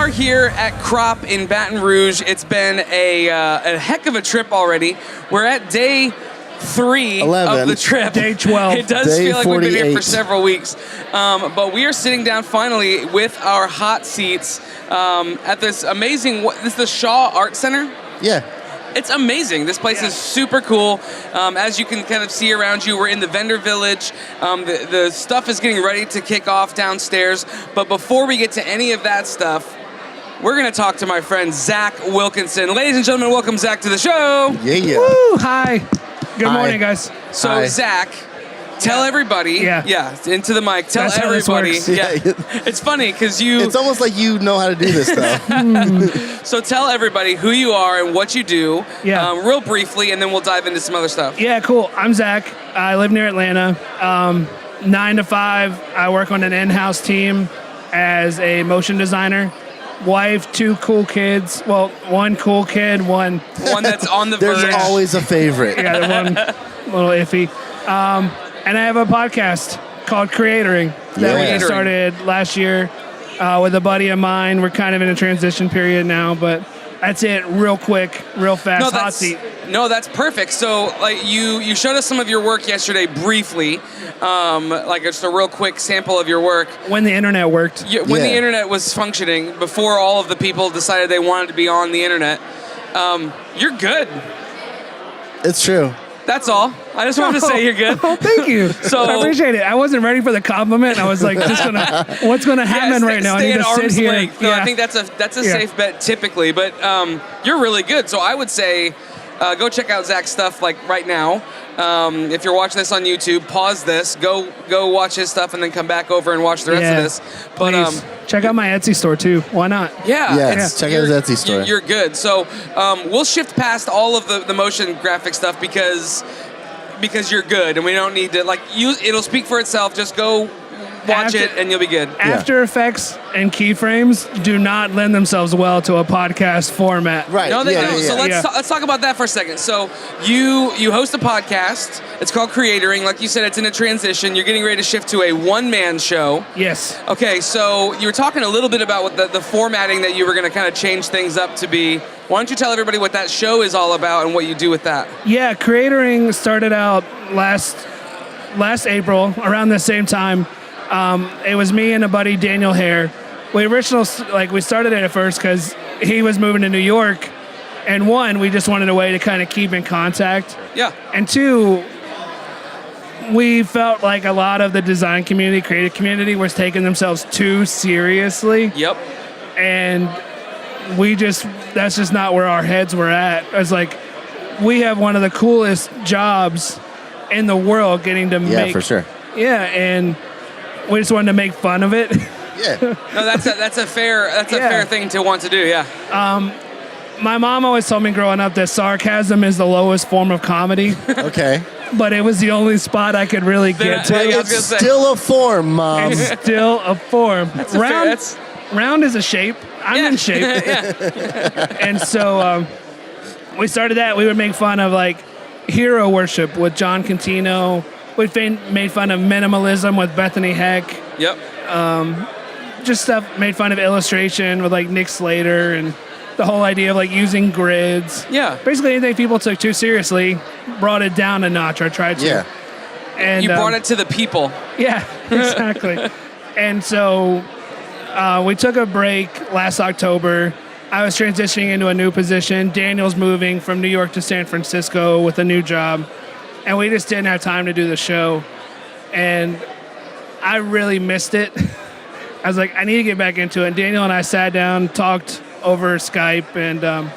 are here at Crop in Baton Rouge. It's been a heck of a trip already. We're at day 3 of the trip. Day 12. It does Day feel like 48. we've been here for several weeks. But we are sitting down finally with our hot seats at this amazing, this is the Shaw Art Center? Yeah. It's amazing. This place is super cool. As you can kind of see around you, we're in the vendor village. The stuff is getting ready to kick off downstairs. But before we get to any of that stuff, we're going to talk to my friend Zach Wilkinson. Ladies and gentlemen, welcome Zach to the show. Yeah. Woo, hi. Good morning, guys. So Hi. Zach, tell everybody. Yeah, into the mic. Tell That's how this everybody. works. Yeah. It's funny because It's almost like you know how to do this stuff. So tell everybody who you are and what you do, Yeah. real briefly, and then we'll dive into some other stuff. Yeah, cool. I'm Zach. I live near Atlanta. 9 to 5, I work on an in-house team as a motion designer. Wife, 2 cool kids. Well, 1 cool kid, one that's on the There's verge. always a favorite. yeah, the one little iffy. And I have a podcast called Creatoring that Yeah. we started last year with a buddy of mine. We're kind of in a transition period now, but that's it. Real quick, real fast, hot seat. No, that's perfect. So, like, you showed us some of your work yesterday briefly, like just a real quick sample of your work. When the internet worked. When the internet was functioning, before all of the people decided they wanted to be on the internet, you're good. It's true. That's all. I just wanted to say you're good. Oh, thank you. So- I appreciate it. I wasn't ready for the compliment. I was like, what's gonna happen right now? I Stay need at to sit arm's here. length. No, I think that's a safe bet typically, but you're really good. So I would say go check out Zach's stuff like right now. If you're watching this on YouTube, pause this, go watch his stuff, and then come back over and watch the rest of this. But Please. Check out my Etsy store too. Why not? Yeah, check out his Etsy store. You're good. So we'll shift past all of the motion graphic stuff because you're good, and we don't need to it'll speak for itself. Just go watch it, and you'll be good. After Effects and keyframes do not lend themselves well to a podcast format. Right. No, they yeah, don't. yeah, So yeah. let's talk about that for a second. So you host a podcast. It's called Creatoring. Like you said, it's in a transition. You're getting ready to shift to a one-man show. Yes. Okay, so you were talking a little bit about what the formatting that you were going to kind of change things up to be. Why don't you tell everybody what that show is all about and what you do with that? Yeah, Creatoring started out last April, around the same time. It was me and a buddy, Daniel Hare. We started it at first because he was moving to New York, and 1, we just wanted a way to kind of keep in contact. Yeah. And 2, we felt like a lot of the design community, creative community, was taking themselves too seriously. Yep. And that's just not where our heads were at. It's like, we have one of the coolest jobs in the world getting to make. Yeah, for sure. Yeah, and we just wanted to make fun of it. Yeah. No, that's a fair thing to want to do. Yeah. My mom always told me growing up that sarcasm is the lowest form of comedy, Okay. but it was the only spot I could really get to. I was It's gonna say. still a form, Mom. It's still a form. That's- Round is a shape. I'm in shape. And so we started that. We would make fun of like hero worship with John Contino. We made fun of minimalism with Bethany Heck. Yep. Just stuff, made fun of illustration with like Nick Slater and the whole idea of like using grids. Yeah. Basically anything people took too seriously, brought it down a notch or tried to. Yeah. And You brought it to the people. Yeah, exactly. And so we took a break last October. I was transitioning into a new position. Daniel's moving from New York to San Francisco with a new job. And we just didn't have time to do the show. And I really missed it. I was like, I need to get back into it. And Daniel and I sat down, talked over Skype, and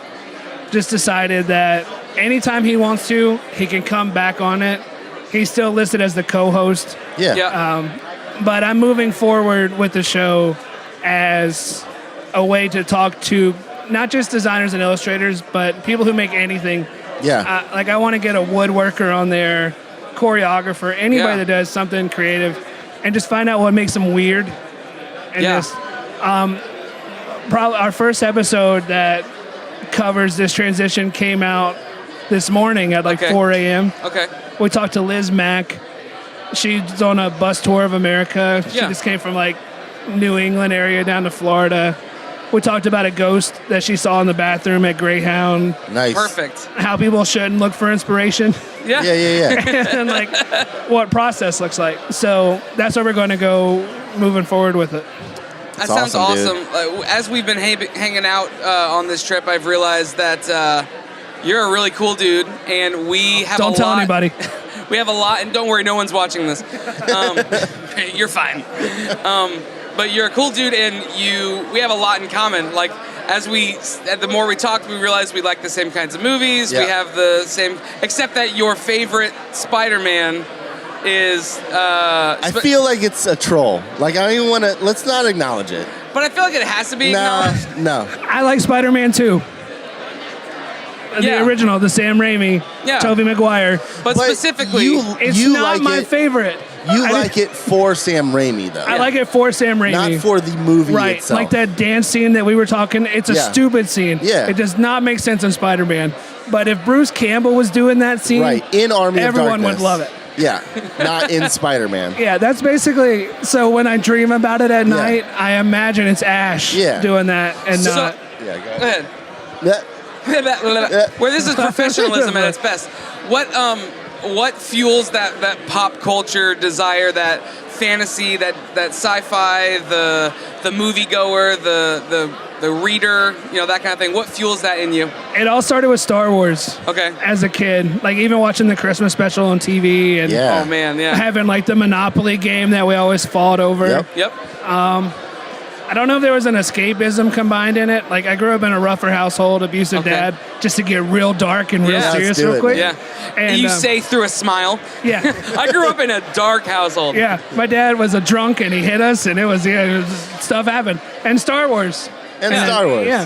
just decided that anytime he wants to, he can come back on it. He's still listed as the co-host. Yeah. Yeah. But I'm moving forward with the show as a way to talk to not just designers and illustrators, but people who make anything. Yeah. I want to get a woodworker on there, choreographer, anybody Yeah. that does something creative, and just find out what makes them weird. And just, probably our first episode that covers this transition came out this morning at like 4 a.m. Okay. We talked to Liz Mack. She's on a bus tour of America. She Yeah. just came from like New England area down to Florida. We talked about a ghost that she saw in the bathroom at Greyhound. Nice. Perfect. How people shouldn't look for inspiration. Yeah. Yeah. And like what process looks like. So that's where we're going to go moving forward with it. That That's sounds awesome, awesome. As we've been hanging out on this trip, I've realized that you're a really cool dude, and we have Don't tell anybody. We have a lot, and don't worry, no one's watching this. You're fine. But you're a cool dude, and we have a lot in common. Like, the more we talked, we realized we like the same kinds of movies. Yeah. We have the same, except that your favorite Spider-Man is. I feel like it's a troll. Like, I don't even want to. Let's not acknowledge it. But I feel like it has to be acknowledged. No. I like Spider-Man 2. Yeah. The original, the Sam Raimi, Yeah. Tobey Maguire. But specifically, It's you not like my it, favorite. You I like it for Sam Raimi, though. I like it for Sam Raimi. Not for the movie right, itself. like that dance scene that we were talking. It's a Yeah. stupid scene. Yeah. It does not make sense in Spider-Man. But if Bruce Campbell was doing that scene, Right, in Army of everyone would Darkness. love it. Yeah, not in Spider-Man. Yeah, that's basically. So when I dream about it at night, I imagine it's Ash doing that, and So- not. Yeah, go go ahead. ahead. Yeah. Where this is professionalism at its best. What fuels that pop culture desire, that fantasy, that sci-fi, the moviegoer, the reader, that kind of thing? What fuels that in you? It all started with Star Wars. Okay. As a kid, like even watching the Christmas special on TV, and Yeah. Oh man, yeah. having like the Monopoly game that we always fought over. Yep. I don't know if there was an escapism combined in it. Like I grew up in a rougher household, abusive Okay. dad, just to get real dark and real Yeah. serious Let's do real it, quick. Yeah. And you say through a smile. yeah. I grew up in a dark household. Yeah, my dad was a drunk and he hit us, and it was stuff happened. And Star Wars. And Star Wars. Yeah,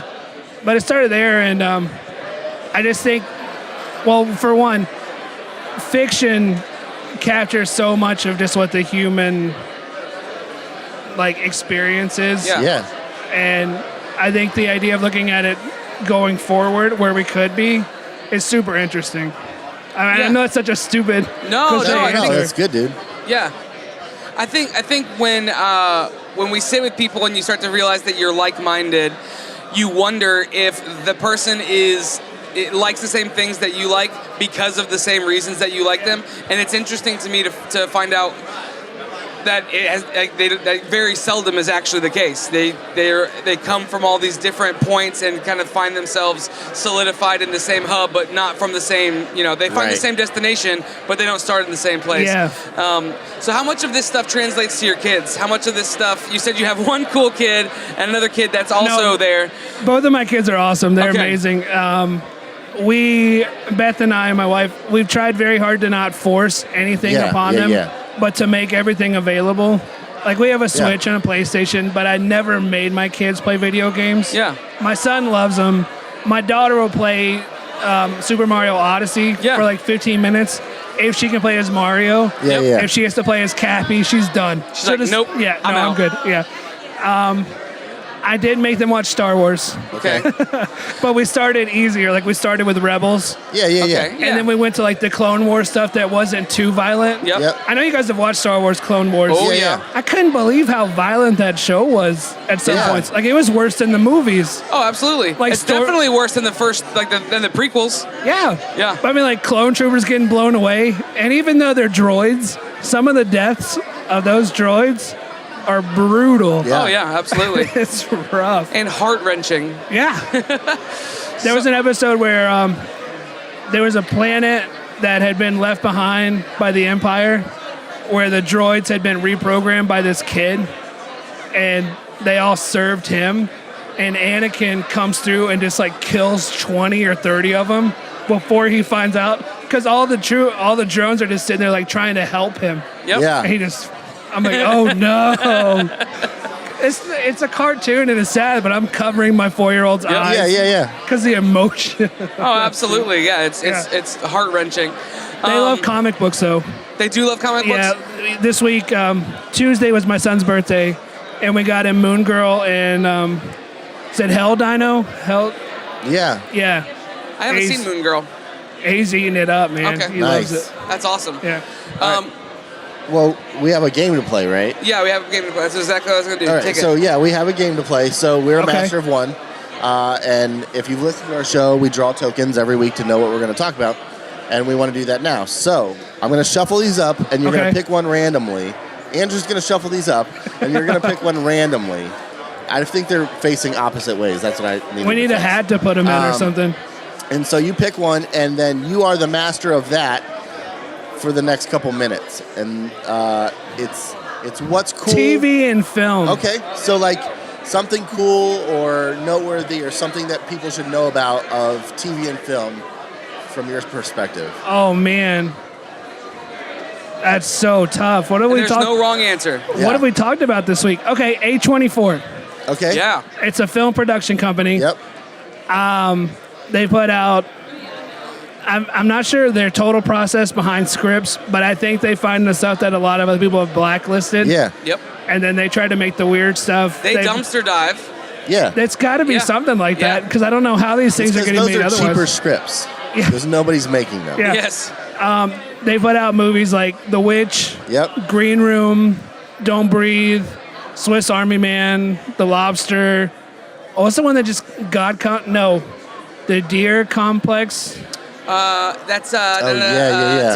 but it started there, and I just think, well, for one, fiction captures so much of just what the human experience is. Yeah. Yeah. And I think the idea of looking at it going forward, where we could be, is super interesting. I know it's such a stupid. No, cliche I No, think- that's good, dude. Yeah, I think when we sit with people and you start to realize that you're like-minded, you wonder if the person likes the same things that you like because of the same reasons that you like them. And it's interesting to me to find out that that very seldom is actually the case. They come from all these different points and kind of find themselves solidified in the same hub, but not from the same. They find the Right. same destination, but they don't start in the same place. Yeah. So how much of this stuff translates to your kids? How much of this stuff? You said you have one cool kid and another kid that's also there. Both of my kids are awesome. They're Okay. amazing. Beth and I, my wife, we've tried very hard to not force anything upon them, but to make everything available. Like we have a Switch and a PlayStation, but I never made my kids play video games. Yeah. My son loves them. My daughter will play Super Mario Odyssey for like 15 minutes. If she can play as Mario, if she has to play as Cappy, she's done. She's like, nope, Yeah, I'm out. I'm good. Yeah. I did make them watch Star Wars. Okay. But we started easier. Like we started with Rebels. Yeah. Okay. And then we went to like the Clone Wars stuff that wasn't too violent. Yep. I know you guys have watched Star Wars Clone Wars. Oh, Yeah, yeah. yeah. I couldn't believe how violent that show was at some Yeah. points. Like it was worse than the movies. Oh, absolutely. Like It's definitely worse than the first, than the prequels. Yeah. Yeah. But I mean, like clone troopers getting blown away. And even though they're droids, some of the deaths of those droids are brutal. Yeah. Oh, yeah, absolutely. It's rough. And heart-wrenching. Yeah. There was an episode where there was a planet that had been left behind by the Empire where the droids had been reprogrammed by this kid and they all served him. And Anakin comes through and just like kills 20 or 30 of them before he finds out. Because all the drones are just sitting there like trying to help him. Yep. Yeah. And I'm like, oh no. It's a cartoon and it's sad, but I'm covering my 4-year-old's eyes. Yeah. Because the emotion. Oh, absolutely. Yeah, it's heart-wrenching. They love comic books, though. They do love comic books? Yeah, this week, Tuesday was my son's birthday, and we got him Moon Girl and, said Hell Dino? Hell? Yeah. Yeah. I haven't seen Moon Girl. He's eating it up, man. Okay. He Nice. loves it. That's awesome. Yeah. Well, we have a game to play, right? Yeah, we have a game to play. That's exactly what I was going to do. All right, Take so it. yeah, we have a game to play. So we're a Okay. master of one. And if you've listened to our show, we draw tokens every week to know what we're going to talk about. And we want to do that now. So I'm going to shuffle these up, and you're going to pick one randomly. Andrew's going to shuffle these up, and you're going to pick one randomly. I think they're facing opposite ways. That's what I need. We need a hat to put them in or something. And so you pick one, and then you are the master of that for the next couple minutes. And it's what's cool. TV and film. Okay, so like something cool or noteworthy or something that people should know about of TV and film from your perspective. Oh man, that's so tough. What have we There's talked? no wrong answer. Yeah. What have we talked about this week? Okay, A24. Okay. Yeah. It's a film production company. Yep. They put out. I'm not sure their total process behind scripts, but I think they find the stuff that a lot of other people have blacklisted. Yeah. Yep. And then they try to make the weird stuff. They dumpster dive. Yeah. It's got to be Yeah. something like Yeah. that because I don't know how these things are Because getting those made are cheaper otherwise. scripts. Yeah. Because nobody's making them. Yeah. Yes. They put out movies like The Witch, Yep. Green Room, Don't Breathe, Swiss Army Man, The Lobster. Oh, what's the one that just The Deer Complex. That's yeah.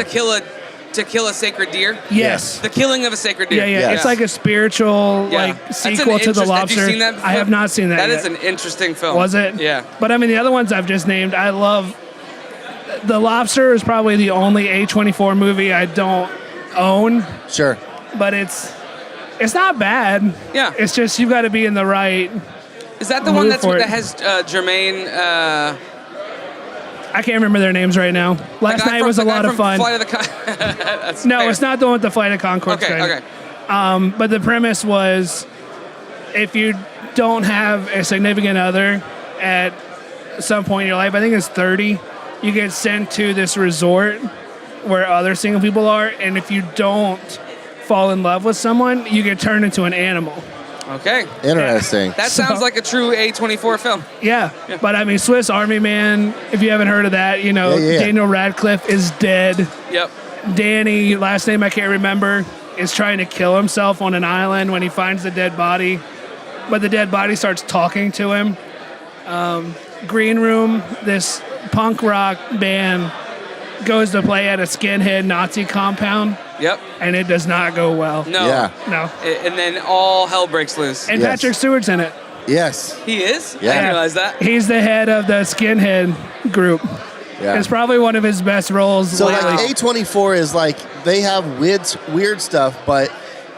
To kill a sacred deer. Yes. The killing of a sacred deer. Yeah, yeah. Yes. It's like a spiritual Yeah. like That's an sequel to The interest- Lobster. Have you seen that? I have not seen that. That yet. is an interesting film. Was it? Yeah. But I mean, the other ones I've just named, I love. The Lobster is probably the only A24 movie I don't own, Sure. but it's not bad. Yeah. It's just you got to be in the right. Is that the one Move that for it. has Jermaine? I can't remember their names right now. Last night was a lot of fun. Flight of the That's No, fair. it's not the one with the Flight of Conchords. Okay. guy. Okay. But the premise was, if you don't have a significant other at some point in your life, I think it's 30, you get sent to this resort where other single people are, and if you don't fall in love with someone, you get turned into an animal. Okay. Interesting. That sounds like a true A24 film. Yeah. But I mean, Swiss Army Man, if you haven't heard of that, Yeah. Daniel Radcliffe is dead. Yep. Danny, last name I can't remember, is trying to kill himself on an island when he finds the dead body. But the dead body starts talking to him. Green Room, this punk rock band, goes to play at a skinhead Nazi compound, Yep. and it does not go well. No. Yeah. No. And then all hell breaks loose. And Yes. Patrick Stewart's in it. Yes. He is? Yeah. I didn't realize that. He's the head of the skinhead group. Yeah. It's probably one of his best roles So lately. like A24 is like they have weird stuff, but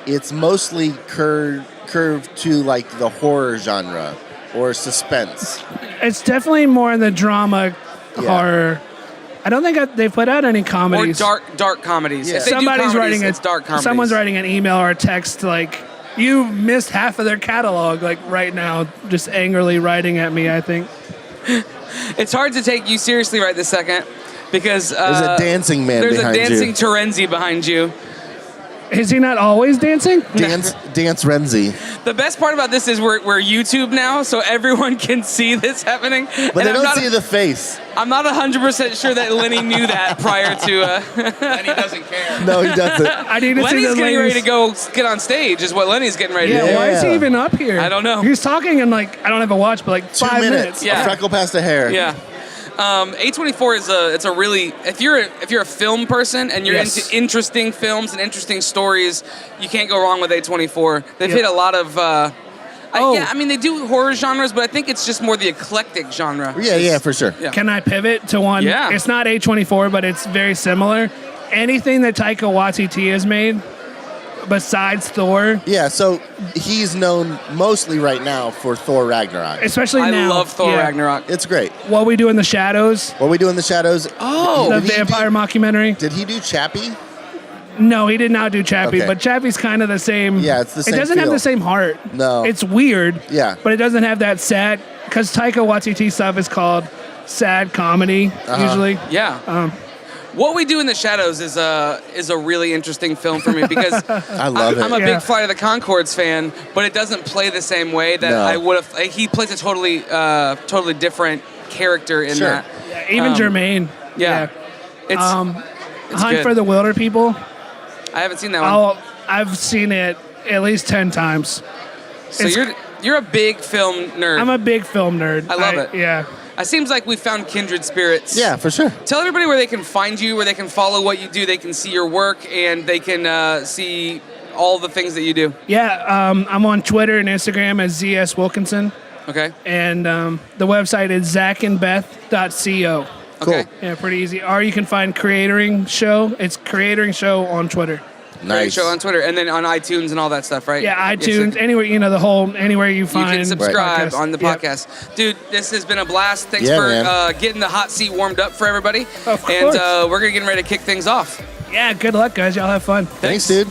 it's mostly curved to like the horror genre or suspense. It's definitely more in the drama Yeah. horror. I don't think they put out any Or comedies. dark comedies. Yeah. If they do comedies, it's dark comedies. Someone's writing an email or a text like, "You missed half of their catalog." Like right now, just angrily writing at me. I think. It's hard to take you seriously right this second because There's a dancing man there's behind a dancing you. Terenzi behind you. Is he not always dancing? Dance Renzi. The best part about this is we're YouTube now, so everyone can see this happening. But they don't see the face. I'm not 100% sure that Lenny knew that prior to. Lenny doesn't care. No, he doesn't. I need to see Lenny's the getting ready ladies. to go get on stage. Is what Lenny's getting ready Yeah, to do. why is he Yeah. even up here? I don't know. He's talking in like I don't have a watch, but like 2 5 minutes. Yeah. A freckle past the hair. Yeah. A24 is a really if you're a film person and you're Yes. into interesting films and interesting stories, you can't go wrong with A24. They've hit a lot of I mean they do horror genres, but I think it's just more the eclectic genre. Yeah, for sure. Yeah. Can I pivot to one? Yeah. It's not A24, but it's very similar. Anything that Taika Waititi has made, besides Thor, Yeah, so he's known mostly right now for Thor Ragnarok. especially I now. love Thor yeah. Ragnarok. It's great. What We Do in the Shadows, What We Do in the Shadows. Oh. the Did he vampire mockumentary. Did he do Chappie? No, he did not do Chappie, Okay. but Chappie's kind of the same. Yeah, it's the same It doesn't have feel. the same heart. No. It's weird. Yeah. But it doesn't have that sad, because Taika Waititi stuff is called sad comedy, usually. Yeah. What We Do in the Shadows is a really interesting film for me because I love it. I'm a Yeah. big Flight of the Conchords fan, but it doesn't play the same way that No. I would have. Like, he plays a totally different character in Sure. that. Yeah, even Jermaine. Yeah. It's Hunt good. for the Wilder People. I haven't seen that one. I've seen it at least 10 times. So you're a big film nerd. I'm a big film nerd. I love it. Yeah. It seems like we found kindred spirits. Yeah, for sure. Tell everybody where they can find you, where they can follow what you do, they can see your work, and they can see all the things that you do. Yeah, I'm on Twitter and Instagram as ZS Wilkinson. Okay. And the website is zachandbeth.co. Cool. Okay. Yeah, pretty easy. Or you can find Creatoring Show. It's Creatoring Show on Twitter. Great show on Twitter, and then on iTunes and all that stuff, right? Yeah, iTunes, anywhere, anywhere you find. You can subscribe podcasts. on the podcast. Yep. Dude, this has been a blast. Thanks Yeah, for getting the hot seat warmed up for everybody. Of course. And we're going to get ready to kick things off. Yeah, good luck, guys. Y'all have fun. Thanks, dude.